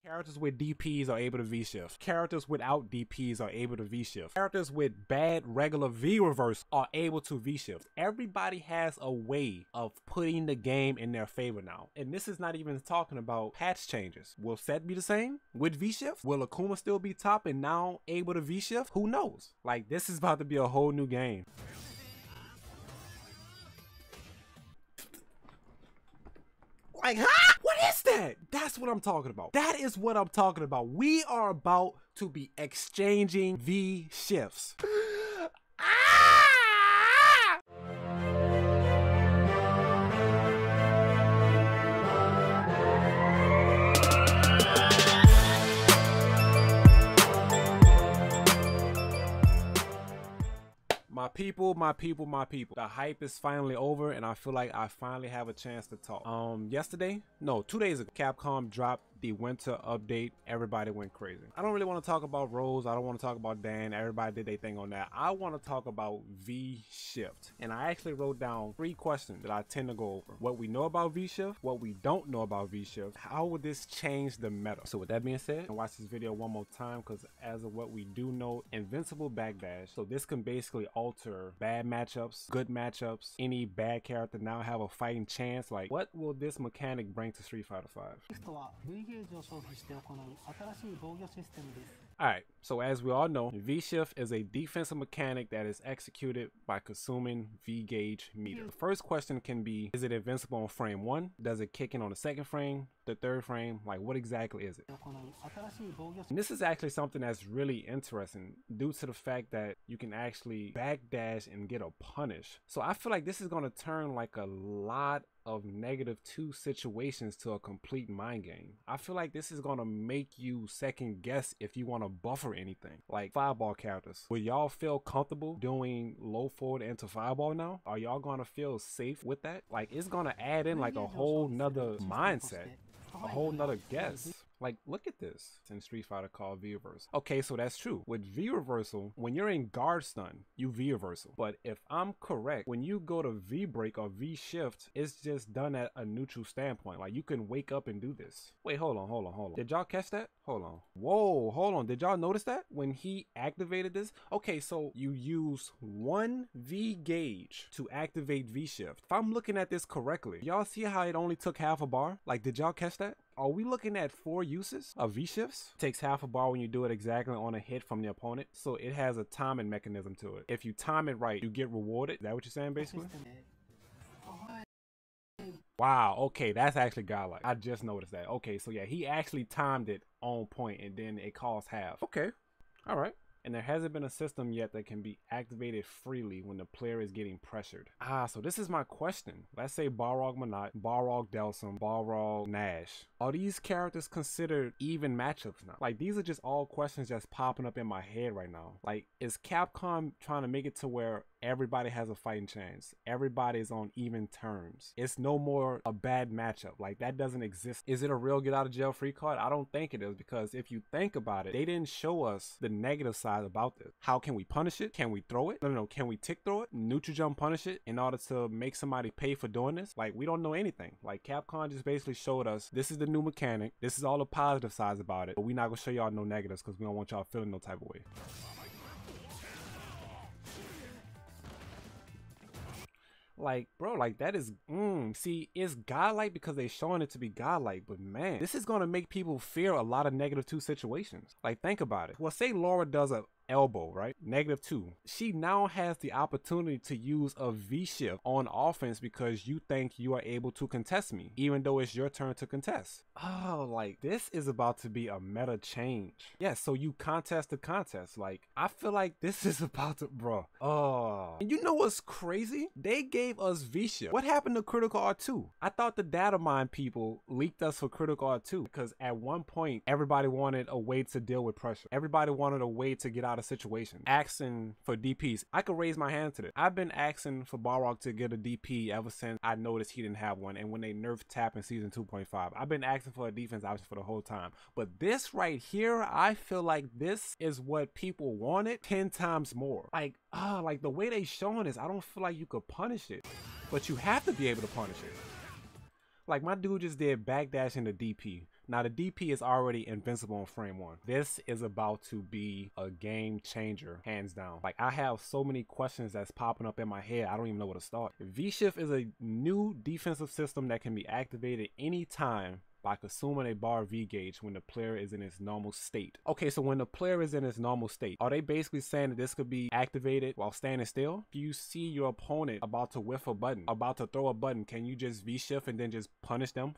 Characters with DPs are able to V-shift. Characters without DPs are able to V-shift. Characters with bad regular V-reverse are able to V-shift. Everybody has a way of putting the game in their favor now. And this is not even talking about patch changes. Will Set be the same with V-shift? Will Akuma still be top and now able to V-shift? Who knows? Like, this is about to be a whole new game. Like, huh? What is that? That's what I'm talking about. That is what I'm talking about. We are about to be exchanging V-shifts. My people. The hype is finally over and I feel like I finally have a chance to talk. 2 days ago, Capcom dropped the winter update. Everybody went crazy. I don't really want to talk about Rose. I don't want to talk about Dan. Everybody did their thing on that. I want to talk about V-shift. And I actually wrote down 3 questions that I tend to go over. What we know about V-shift, what we don't know about V-shift, how would this change the meta? So with that being said, and watch this video one more time, because as of what we do know, invincible backdash. So this can basically alter bad matchups, good matchups. Any bad character now have a fighting chance. Like, what will this mechanic bring to Street Fighter V? Alright, so as we all know, V-shift is a defensive mechanic that is executed by consuming V-gauge meter. The first question can be, is it invincible on frame 1? Does it kick in on the 2nd frame? The 3rd frame? Like, what exactly is it? And this is actually something that's really interesting due to the fact that you can actually backdash and get a punish. So I feel like this is going to turn like a lot of -2 situations to a complete mind game. I feel like this is going to make you second guess if you want to buffer anything. Like fireball characters, will y'all feel comfortable doing low forward into fireball now? Are y'all going to feel safe with that? Like, it's going to add in like a whole nother mindset, a whole nother guess. Like, look at this in Street Fighter called V-reversal. Okay, so that's true. With V-reversal, when you're in guard stun, you V-reversal. But if I'm correct, when you go to V-break or V-shift, it's just done at a neutral standpoint. Like, you can wake up and do this. Wait, hold on. Did y'all catch that? Hold on. Whoa, hold on. Did y'all notice that? When he activated this? Okay, so you use 1 V-gauge to activate V-shift. If I'm looking at this correctly, y'all see how it only took half a bar? Like, did y'all catch that? Are we looking at 4 uses of V-shifts? Takes half a bar when you do it exactly on a hit from the opponent. So it has a timing mechanism to it. If you time it right, you get rewarded. Is that what you're saying basically? Wow, okay, that's actually godlike. I just noticed that. Okay, so yeah, he actually timed it on point and then it costs half. Okay, all right. And there hasn't been a system yet that can be activated freely when the player is getting pressured. So this is my question. Let's say Balrog Manat, Balrog Delsum, Balrog Nash. Are these characters considered even matchups now? Like, these are just all questions just popping up in my head right now. Like, is Capcom trying to make it to where everybody has a fighting chance? Everybody is on even terms. It's no more a bad matchup. Like, that doesn't exist. Is it a real get out of jail free card? I don't think it is, because if you think about it, they didn't show us the negative side about this. How can we punish it? Can we throw it? No, can we tick throw it? Neutral jump punish it in order to make somebody pay for doing this? Like, we don't know anything. Like, Capcom just basically showed us this is the new mechanic. This is all the positive sides about it, but we're not gonna show y'all no negatives because we don't want y'all feeling no type of way. Like, bro, like, that is, see, it's godlike because they showing it to be godlike, but man, this is gonna make people fear a lot of -2 situations. Like, think about it. Well, say Laura does a elbow, right? -2. She now has the opportunity to use a V-shift on offense because you think you are able to contest me, even though it's your turn to contest. Oh, like, this is about to be a meta change. Yeah, so you contest the contest. Like, I feel like this is about to, bro. Oh. And you know what's crazy? They gave us V-shift. What happened to Critical R2? I thought the data mine people leaked us for Critical R2 because at one point, everybody wanted a way to deal with pressure. Everybody wanted a way to get out of situation. Asking for DPs. I could raise my hand to this. I've been asking for Balrog to get a DP ever since I noticed he didn't have one, and when they nerfed tap in season 2.5. I've been asking for a defense option for the whole time. But this right here, I feel like this is what people wanted 10 times more. Like, like the way they showing this, I don't feel like you could punish it. But you have to be able to punish it. Like, my dude just did backdash into DP. Now the DP is already invincible on frame 1. This is about to be a game changer, hands down. Like, I have so many questions that's popping up in my head, I don't even know where to start. V-Shift is a new defensive system that can be activated anytime by consuming a bar V gauge when the player is in its normal state. Okay, so when the player is in its normal state, are they basically saying that this could be activated while standing still? If you see your opponent about to whiff a button, about to throw a button, can you just V-Shift and then just punish them?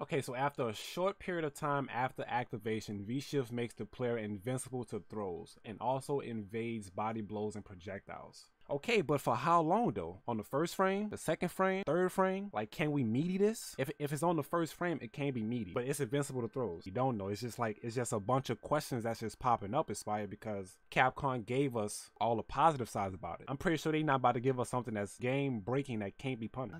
Okay, so after a short period of time after activation, V-Shift makes the player invincible to throws and also invades body blows and projectiles. Okay, but for how long though? On the first frame, the second frame, third frame? Like, can we meaty this? If it's on the first frame, it can't be meaty, but it's invincible to throws. You don't know. It's just a bunch of questions that's just popping up, Inspired, because Capcom gave us all the positive sides about it. I'm pretty sure they're not about to give us something that's game breaking that can't be punished.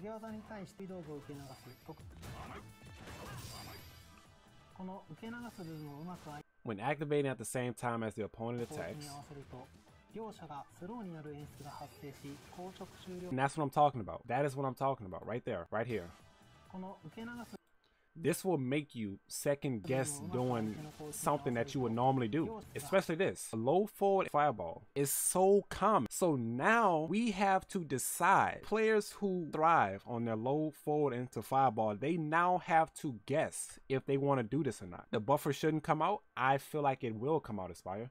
When activating at the same time as the opponent attacks. And that's what I'm talking about. That is what I'm talking about right there, right here. This will make you second guess doing something that you would normally do, especially this. A low forward fireball is so common. So now we have to decide. Players who thrive on their low forward into fireball, they now have to guess if they want to do this or not. The buffer shouldn't come out. I feel like it will come out, Aspire.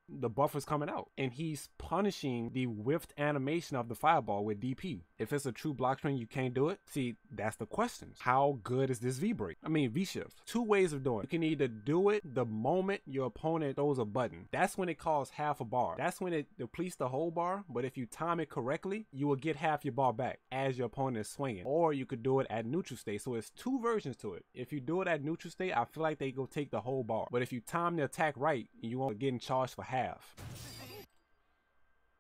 The buffer's coming out and he's punishing the whiffed animation of the fireball with DP. If it's a true block string, you can't do it. See, that's the question. How good is this V-Shift? Two ways of doing it. You can either do it the moment your opponent throws a button. That's when it costs half a bar. That's when it depletes the whole bar, but if you time it correctly, you will get half your bar back as your opponent is swinging. Or you could do it at neutral state. So it's two versions to it. If you do it at neutral state, I feel like they go take the whole bar. But if you time the attack right, you won't get charged for half.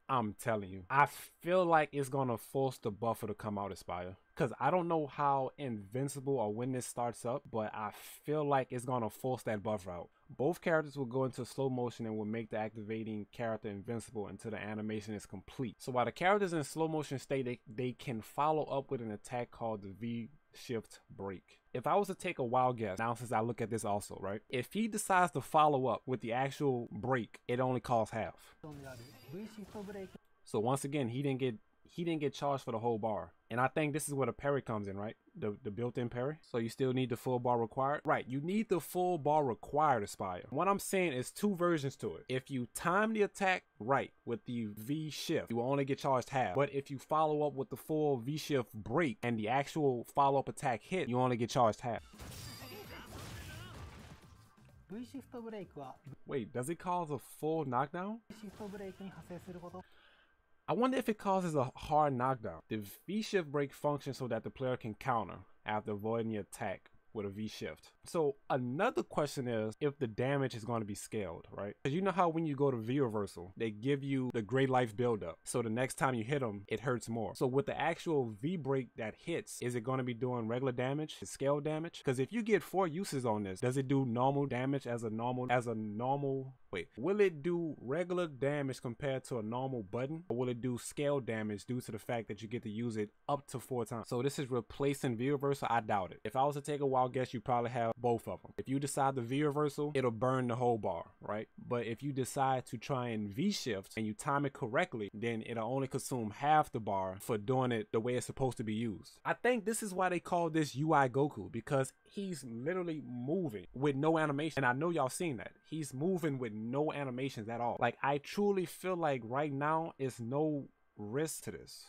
I'm telling you, I feel like it's gonna force the buffer to come out, Aspire, because I don't know how invincible or when this starts up, but I feel like it's gonna force that buffer out. Both characters will go into slow motion and will make the activating character invincible until the animation is complete. So while the character's in slow motion state, they can follow up with an attack called the V-Shift break. If I was to take a wild guess, now since I look at this also, right? If he decides to follow up with the actual break, it only costs half. So once again, he didn't get charged for the whole bar. And I think this is where the parry comes in, right? The built-in parry. So you still need the full bar required? Right, you need the full bar required, Aspire. What I'm saying is two versions to it. If you time the attack right with the V-Shift, you will only get charged half. But if you follow up with the full V-Shift break and the actual follow-up attack hit, you only get charged half. Wait, does it cause a full knockdown? I wonder if it causes a hard knockdown. The V-Shift break functions so that the player can counter after avoiding the attack with a V-Shift. So another question is if the damage is going to be scaled, right? Because you know how when you go to V-Reversal, they give you the Great Life buildup. So the next time you hit them, it hurts more. So with the actual V-break that hits, is it going to be doing regular damage, scale damage? Because if you get 4 uses on this, does it do normal damage as a normal, wait, will it do regular damage compared to a normal button? Or will it do scale damage due to the fact that you get to use it up to 4 times? So this is replacing V-Reversal? I doubt it. If I was to take a wild guess, you probably have both of them. If you decide the V-Reversal, it'll burn the whole bar, right? But if you decide to try and V-Shift and you time it correctly, then it'll only consume half the bar for doing it the way it's supposed to be used. I think this is why they call this UI Goku, because he's literally moving with no animation. And I know y'all seen that. He's moving with no animations at all. Like, I truly feel like right now is no risk to this.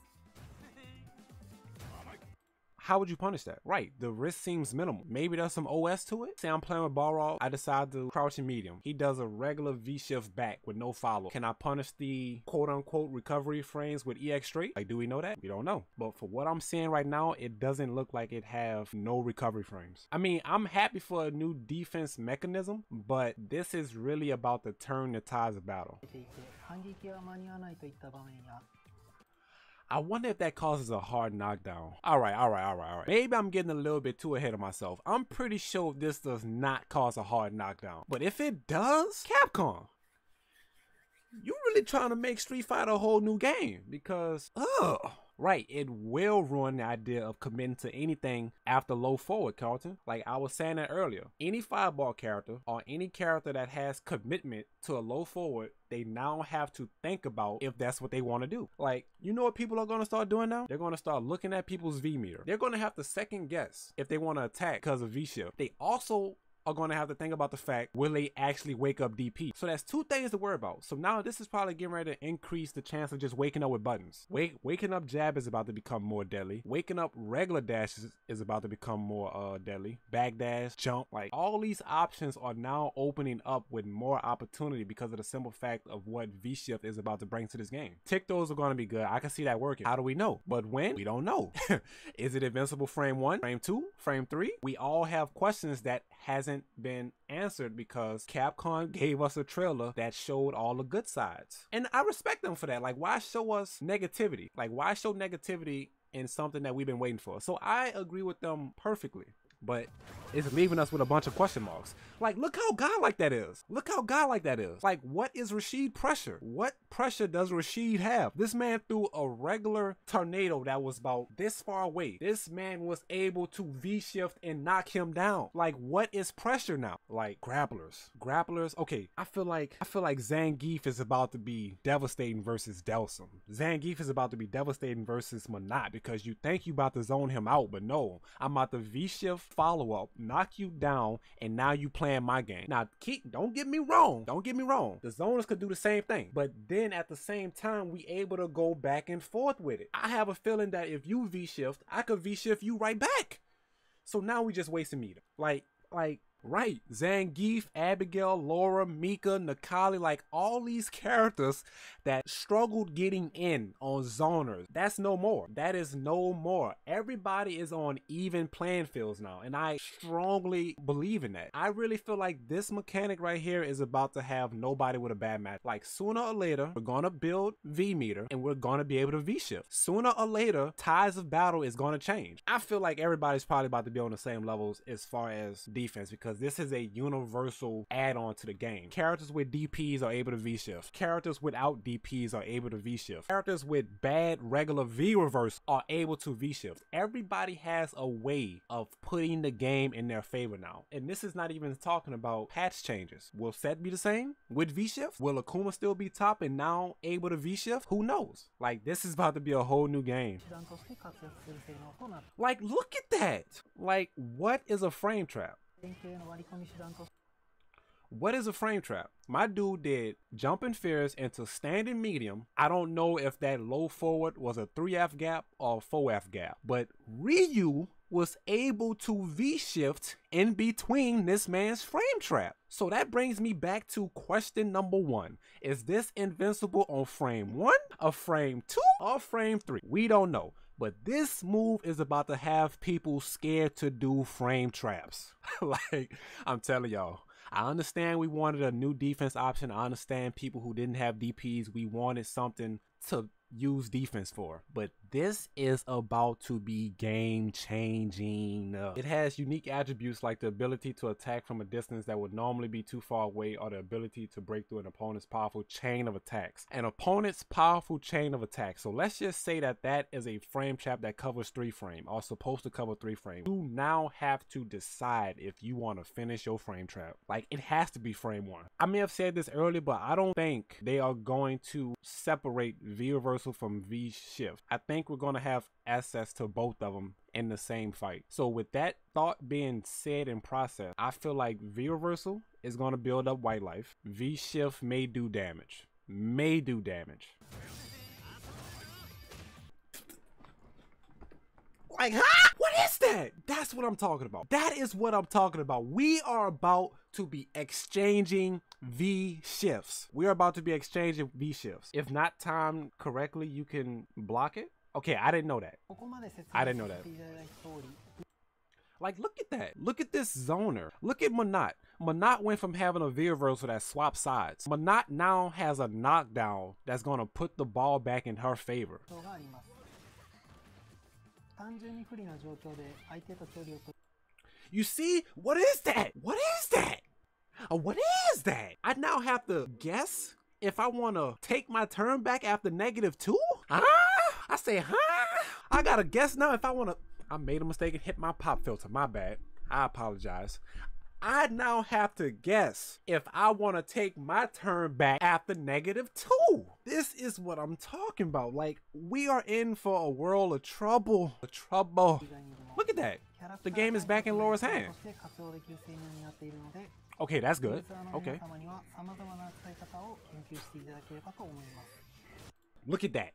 How would you punish that? Right, the risk seems minimal. Maybe there's some OS to it. Say I'm playing with Balrog, I decide to crouch in medium. He does a regular V-Shift back with no follow. Can I punish the quote-unquote recovery frames with EX straight? Like, do we know that? We don't know. But for what I'm seeing right now, it doesn't look like it have no recovery frames. I mean, I'm happy for a new defense mechanism, but this is really about to turn the tides of battle. I wonder if that causes a hard knockdown. All right. Maybe I'm getting a little bit too ahead of myself. I'm pretty sure this does not cause a hard knockdown. But if it does, Capcom, you really trying to make Street Fighter a whole new game because, right, it will ruin the idea of committing to anything after low forward, Carlton. Like I was saying that earlier. Any fireball character or any character that has commitment to a low forward, they now have to think about if that's what they want to do. Like, you know what people are going to start doing now? They're going to start looking at people's V meter. They're going to have to second guess if they want to attack because of V shift. They also are going to have to think about the fact, will they actually wake up DP? So that's two things to worry about. So now this is probably getting ready to increase the chance of just waking up with buttons. Waking up jab is about to become more deadly. Waking up regular dash is about to become more deadly. Back dash, jump, like all these options are now opening up with more opportunity because of the simple fact of what V-Shift is about to bring to this game. Tick those are going to be good. I can see that working. How do we know? But when? We don't know. Is it invincible frame 1, frame 2, frame 3? We all have questions that hasn't been answered because Capcom gave us a trailer that showed all the good sides. And I respect them for that. Like, why show us negativity? Like, why show negativity in something that we've been waiting for? So I agree with them perfectly. But it's leaving us with a bunch of question marks. Like, look how godlike that is. Look how godlike that is. Like, what is Rashid pressure? What pressure does Rashid have? This man threw a regular tornado that was about this far away. This man was able to V-shift and knock him down. Like, what is pressure now? Like, grapplers. Okay, I feel like Zangief is about to be devastating versus Delsum. Zangief is about to be devastating versus Monat because you think you about to zone him out, but no, I'm about to V-shift, follow up, knock you down, and now you playing my game. Now, don't get me wrong. The zoners could do the same thing, but then at the same time, we able to go back and forth with it. I have a feeling that if you V-shift, I could V-shift you right back. So now we just wasting meter. Like, right, Zangief, Abigail, Laura, Mika, Nikali, like all these characters that struggled getting in on zoners, that's no more. That is no more. Everybody is on even playing fields now, and I strongly believe in that. I really feel like this mechanic right here is about to have nobody with a bad match. Like, sooner or later, we're gonna build V meter and we're gonna be able to V shift. Sooner or later, ties of battle is gonna change. I feel like everybody's probably about to be on the same levels as far as defense because this is a universal add-on to the game. Characters with DPs are able to V-shift. Characters without DPs are able to V-shift. Characters with bad regular V-reverse are able to V-shift. Everybody has a way of putting the game in their favor now. And this is not even talking about patch changes. Will Set be the same with V-shift? Will Akuma still be top and now able to V-shift? Who knows? Like, this is about to be a whole new game. Like, look at that. Like, what is a frame trap? What is a frame trap? My dude did jumping fierce into standing medium. I don't know if that low forward was a 3F gap or 4F gap, but Ryu was able to V-shift in between this man's frame trap. So that brings me back to question number 1. Is this invincible on frame 1, or frame 2, or frame 3? We don't know. But this move is about to have people scared to do frame traps. Like, I'm telling y'all, I understand we wanted a new defense option. I understand people who didn't have DPs, we wanted something to use defense for, but this is about to be game changing. It has unique attributes like the ability to attack from a distance that would normally be too far away, or the ability to break through an opponent's powerful chain of attacks. So let's just say that that is a frame trap that covers 3 frame, or supposed to cover 3 frame. You now have to decide if you want to finish your frame trap. Like, it has to be frame 1. I may have said this earlier, but I don't think they are going to separate V reversal from V shift. I think we're going to have access to both of them in the same fight. So with that thought being said and processed, I feel like V reversal is going to build up white life. V shift may do damage. Like, huh? What is that? That's what I'm talking about. That is what I'm talking about. We are about to be exchanging V shifts. We are about to be exchanging V shifts. If not timed correctly, you can block it. Okay, I didn't know that. Like, look at that. Look at this zoner. Look at Monat. Monat went from having a V reversal that swapped sides. Monat now has a knockdown that's going to put the ball back in her favor. You see? What is that? What is that? What is that? I now have to guess if I want to take my turn back after -2? Huh? I say, huh? I gotta guess now if I want to. I made a mistake and hit my pop filter. My bad. I apologize. I now have to guess if I want to take my turn back after -2. This is what I'm talking about. Like, we are in for a world of trouble. Look at that. The game is back in Laura's hand. Okay, that's good. Okay. Look at that.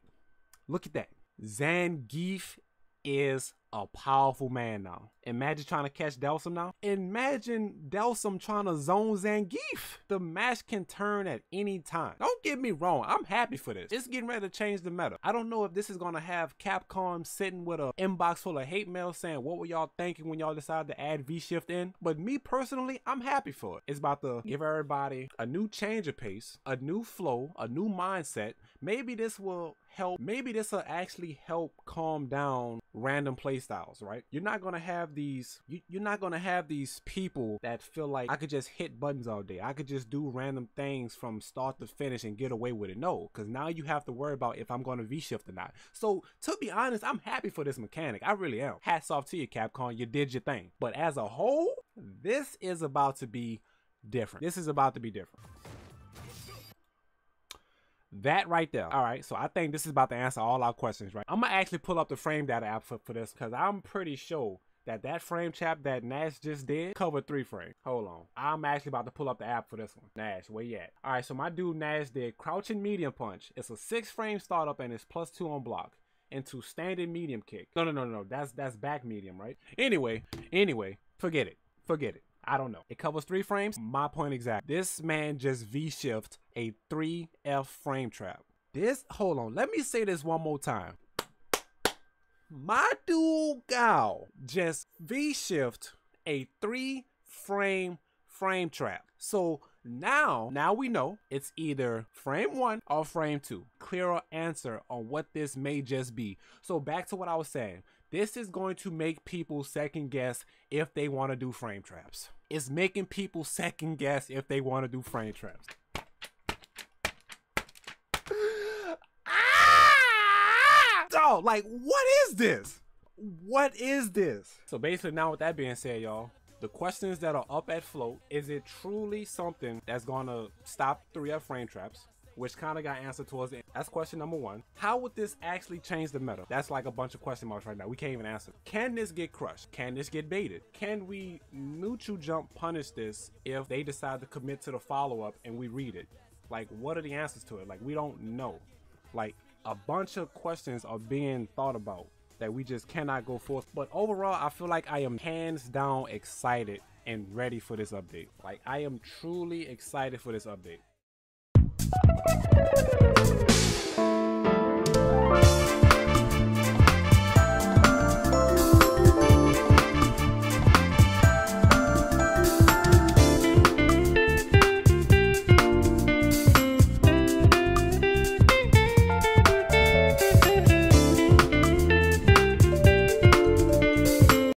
Look at that. Zangief is a powerful man now. Imagine trying to catch Delsum now. Imagine Delsum trying to zone Zangief. The match can turn at any time. Don't get me wrong, I'm happy for this. It's getting ready to change the meta. I don't know if this is gonna have Capcom sitting with an inbox full of hate mail saying, what were y'all thinking when y'all decided to add V-Shift in? But me personally, I'm happy for it. It's about to give everybody a new change of pace, a new flow, a new mindset. Maybe this will help. Maybe this will actually help calm down random play styles, right? You're not gonna have these you're not gonna have these people that feel like I could just hit buttons all day. I could just do random things from start to finish and get away with it. No, because now you have to worry about if I'm gonna V-shift or not. So to be honest, I'm happy for this mechanic. I really am. Hats off to you, Capcom. You did your thing. But as a whole, this is about to be different. This is about to be different. That right there. All right, so I think this is about to answer all our questions, right? I'm gonna actually pull up the frame data app for this because I'm pretty sure that frame chap that Nash just did covered 3 frames. Hold on. I'm actually about to pull up the app for this one. Nash, where you at? All right, so my dude Nash did crouching medium punch. It's a 6-frame startup and it's +2 on block. Into standard medium kick. No. That's back medium, right? Anyway, forget it. I don't know. It covers 3 frames. My point exact. This man just V-shift a 3F frame trap. Hold on. Let me say this one more time. My dude Gao just V-shift a 3-frame frame trap. So now we know it's either frame 1 or frame 2. Clearer answer on what this may just be. So back to what I was saying. This is going to make people second guess if they want to do frame traps. It's making people second guess if they want to do frame traps. Dog, like, what is this? What is this? So basically now with that being said, y'all, the questions that are up at float, is it truly something that's gonna stop 3F frame traps? Which kind of got answered towards the end. That's question number 1. How would this actually change the meta? That's like a bunch of question marks right now. We can't even answer. Can this get crushed? Can this get baited? Can we neutral jump punish this if they decide to commit to the follow-up and we read it? Like, what are the answers to it? Like, we don't know. Like, a bunch of questions are being thought about that we just cannot go forth. But overall, I feel like I am hands down excited and ready for this update. Like, I am truly excited for this update.